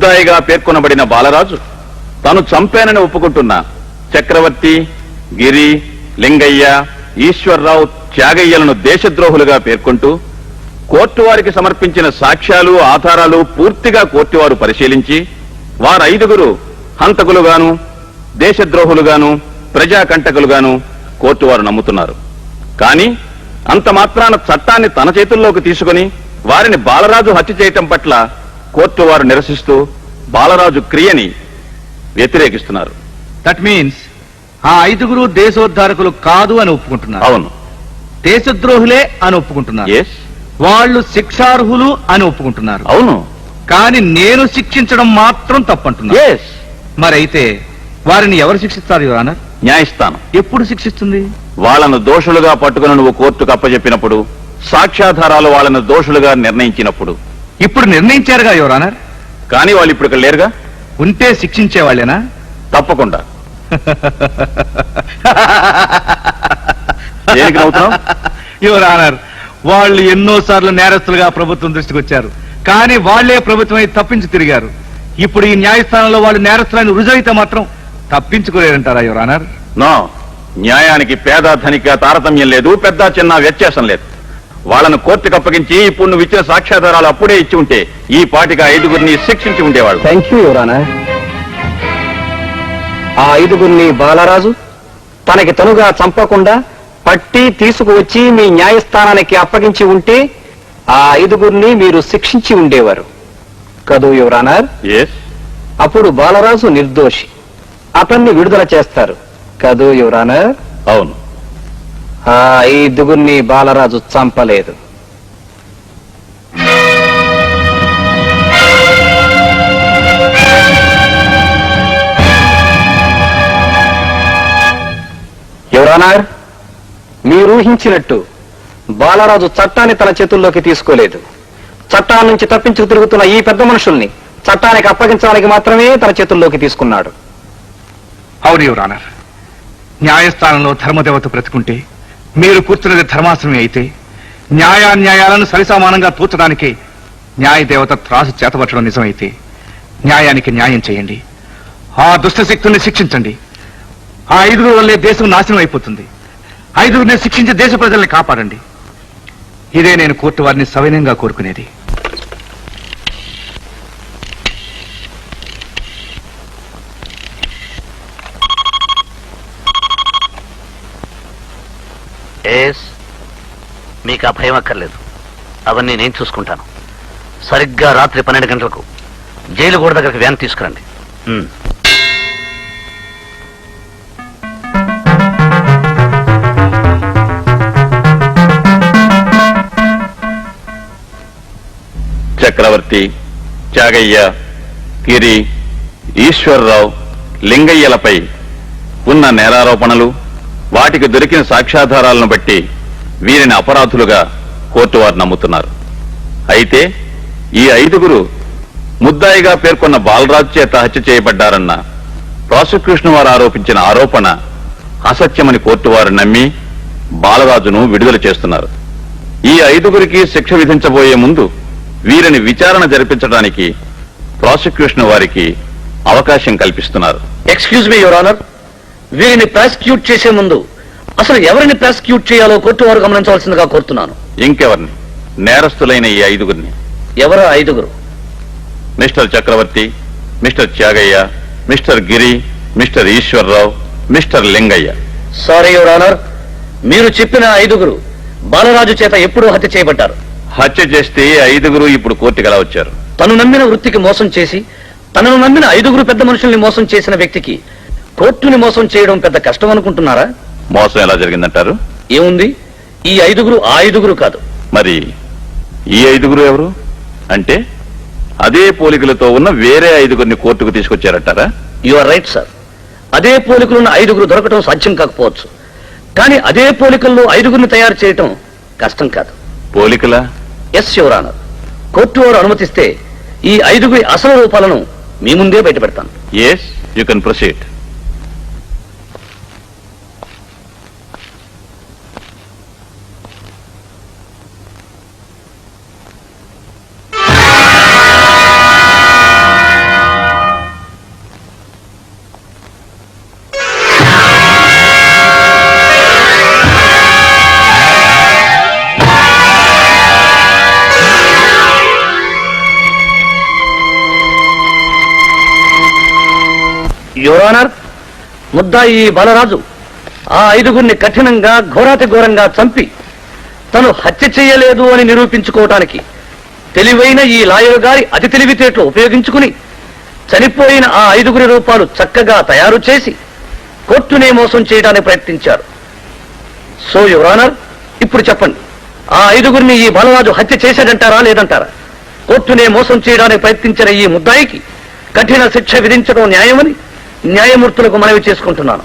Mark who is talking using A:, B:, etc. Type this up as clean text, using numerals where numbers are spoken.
A: ముద్దాయిగా పేర్కొనబడిన బాలరాజు తను చంపానని ఒప్పుకుంటున్న చక్రవర్తి, గిరి, లింగయ్య, ఈశ్వర్రావు, త్యాగయ్యలను దేశద్రోహులుగా పేర్కొంటూ కోర్టు వారికి సమర్పించిన సాక్ష్యాలు, ఆధారాలు పూర్తిగా కోర్టు వారు పరిశీలించి వారైదుగురు హంతకులుగాను, దేశద్రోహులుగాను, ప్రజాకంటకులుగాను కోర్టు వారు నమ్ముతున్నారు. కానీ అంత మాత్రాన చట్టాన్ని తన చేతుల్లోకి తీసుకుని వారిని బాలరాజు హత్య చేయటం పట్ల కోర్టు వారు నిరసిస్తూ బాలరాజు క్రియని వ్యతిరేకిస్తున్నారు.
B: దట్ మీన్స్ ఆ ఐదుగురు దేశోద్ధారకులు కాదు అని ఒప్పుకుంటున్నారు.
A: అవును.
B: దేశద్రోహులే అని ఒప్పుకుంటున్నారు. వాళ్ళు శిక్షార్హులు అని ఒప్పుకుంటున్నారు.
A: అవును.
B: కానీ నేను శిక్షించడం మాత్రం తప్పంటున్నా. మరైతే వారిని ఎవరు శిక్షిస్తారు యువర్ ఆనర్?
A: న్యాయస్థానం.
B: ఎప్పుడు శిక్షిస్తుంది?
A: వాళ్ళను దోషులుగా పట్టుకుని నువ్వు కోర్టుకు అప్పచెప్పినప్పుడు, సాక్ష్యాధారాలు వాళ్ళను దోషులుగా నిర్ణయించినప్పుడు.
B: ఇప్పుడు నిర్ణయించారుగా యువర్ ఆనర్.
A: కానీ వాళ్ళు ఇప్పుడు ఇక్కడ లేరుగా.
B: ఉంటే శిక్షించే వాళ్ళేనా?
A: తప్పకుండా. దేనికి నవ్వుతున్నావ్?
B: యువర్ ఆనర్, వాళ్ళు ఎన్నోసార్లు నేరస్తులుగా ప్రభుత్వం దృష్టికి వచ్చారు. కానీ వాళ్లే ప్రభుత్వమై తప్పించి తిరిగారు. ఇప్పుడు ఈ న్యాయస్థానంలో వాళ్ళు నేరస్తులను రుజువైతే మాత్రం తప్పించుకోలేరంటారా యువర్ ఆనర్?
A: నో. న్యాయానికి పేద ధనిక తారతమ్యం లేదు, పెద్ద చిన్న వ్యత్యాసం లేదు. వాళ్ళను కోర్టుకు అప్పగించి ఇప్పుడు నువ్వు ఇచ్చిన సాక్ష్యాధారాలు అప్పుడే ఇచ్చి ఉంటే ఈ పాటిగా ఐదుగురిని శిక్షించి ఉండేవాళ్ళు.
C: Thank you your honour. ఆ ఐదుగురిని బాలరాజు తనకి తనుగా చంపకుండా పట్టి తీసుకువచ్చి మీ న్యాయస్థానానికి అప్పగించి ఉంటే ఆ ఐదుగురిని మీరు శిక్షించి ఉండేవారు కదూ యువర్ ఆనర్? అప్పుడు బాలరాజు నిర్దోషి, అతన్ని విడుదల చేస్తారు కదూ యువర్ ఆనర్?
A: అవును.
C: ఆ ఐదుగురిని బాలరాజు చంపలేదు. యువర్ ఆనర్, మీరు ఊహించినట్టు బాలరాజు చట్టాన్ని తన చేతుల్లోకి తీసుకోలేదు. చట్టాల నుంచి తప్పించుకు తిరుగుతున్న ఈ పెద్ద మనుషుల్ని చట్టానికి అప్పగించడానికి మాత్రమే తన చేతుల్లోకి తీసుకున్నాడు.
B: అవును యువర్ ఆనర్. న్యాయస్థానంలో ధర్మదేవత బ్రతుకుంటే మీరు కూర్చున్నది ధర్మాసనమే అయితే న్యాయాన్యాయాలను సరిసమానంగా తూర్చడానికి న్యాయదేవత త్రాసు చేతపట్టడం నిజమైతే న్యాయానికి న్యాయం చేయండి. ఆ దుష్ట శక్తుల్ని శిక్షించండి. ఆ ఐదుగురు వల్లే దేశం నాశనం అయిపోతుంది. ఐదుగురిని శిక్షించి దేశ ప్రజల్ని కాపాడండి. ఇదే నేను కోర్టు వారిని సవినయంగా కోరుకునేది.
D: మీకు ఆ భయం అక్కర్లేదు. అవన్నీ నేను చూసుకుంటాను. సరిగ్గా రాత్రి 12 గంటలకు జైలు గోడ దగ్గరికి వ్యాన్ తీసుకురండి.
A: చక్రవర్తి, త్యాగయ్య, గిరి, ఈశ్వర్రావు, లింగయ్యలపై ఉన్న నేరారోపణలు, వాటికి దొరికిన సాక్ష్యాధారాలను బట్టి వీరిని అపరాధులుగా కోర్టు వారు నమ్ముతున్నారు. అయితే ఈ ఐదుగురు ముద్దాయిగా పేర్కొన్న బాలరాజు చేత హత్య చేయబడ్డారన్న ప్రాసిక్యూషన్ వారు ఆరోపించిన ఆరోపణ అసత్యమని కోర్టు వారు నమ్మి బాలరాజును విడుదల చేస్తున్నారు. ఈ ఐదుగురికి శిక్ష విధించబోయే ముందు వీరిని విచారణ జరిపించడానికి ప్రాసిక్యూషన్ వారికి అవకాశం కల్పిస్తున్నారు.
D: ఎక్స్క్యూజ్ మీ యువర్ ఆనర్, వీరిని ప్రాసిక్యూట్ చేసే ముందు అసలు ఎవరిని ప్రాసిక్యూట్ చేయాలో కోర్టు వారు గమనించవలసిందిగా కోరుతున్నాను.
A: ఇంకెవరిని? నేరస్తులైన ఈ ఐదుగురిని.
D: ఎవరో ఐదుగురు?
A: Mister Chakravarthi, mister Tyagayya, mister Giri, mister Eshwar Rao, mister Lingayya.
D: Sorry your honour, మీరు చెప్పిన ఐదుగురు బాలరాజు చేత ఎప్పుడూ హత్య చేయబడ్డారు.
A: హత్య చేస్తే ఐదుగురు ఇప్పుడు కోర్టుకు ఎలా వచ్చారు?
D: తను నమ్మిన వృత్తికి మోసం చేసి తనను నమ్మిన ఐదుగురు పెద్ద మనుషుల్ని మోసం చేసిన వ్యక్తికి కోర్టుని మోసం చేయడం పెద్ద కష్టం అనుకుంటున్నారా?
A: మోసం ఎలా జరిగిందంటారు?
D: ఏముంది, ఈ ఐదుగురు ఆ ఐదుగురు కాదు.
A: మరి ఈ ఐదుగురు ఎవరు? అంటే అదే పోలికలతో ఉన్న వేరే ఐదుగురిని కోర్టుకు తీసుకొచ్చారంటారా?
D: You are right sir. అదే పోలికలున్న ఐదుగురు దొరకటం సాధ్యం కాకపోవచ్చు. కానీ అదే పోలికల్లో ఐదుగురిని తయారు చేయటం కష్టం కాదు.
A: పోలికలా?
D: Yes your honour. కోర్టు వారు అనుమతిస్తే ఈ ఐదుగురి అసలు రూపాలను మీ ముందే బయటపెడతాను.
A: Yes, you can proceed.
D: Your ముద్దాయి బాలరాజు ఆ 5గురిని కఠినంగా ఘోరాతి ఘోరంగా చంపి తను హత్య చేయలేదు అని నిరూపించుకోవటానికి తెలివైన ఈ లాయర్ గారి అతి తెలివితేటలు ఉపయోగించుకుని చనిపోయిన ఆ 5గురి రూపాలు చక్కగా తయారు చేసి కోర్టునే మోసం చేయడానికి ప్రయత్నించారు. సో యువర్ ఇప్పుడు చెప్పండి, ఆ 5గురిని ఈ బాలరాజు హత్య చేశాడంటారా లేదంటారా? కోర్టునే మోసం చేయడానికి ప్రయత్నించిన ఈ ముద్దాయికి కఠిన శిక్ష విధించడం న్యాయమని న్యాయమూర్తులకు మనవి చేసుకుంటున్నాను.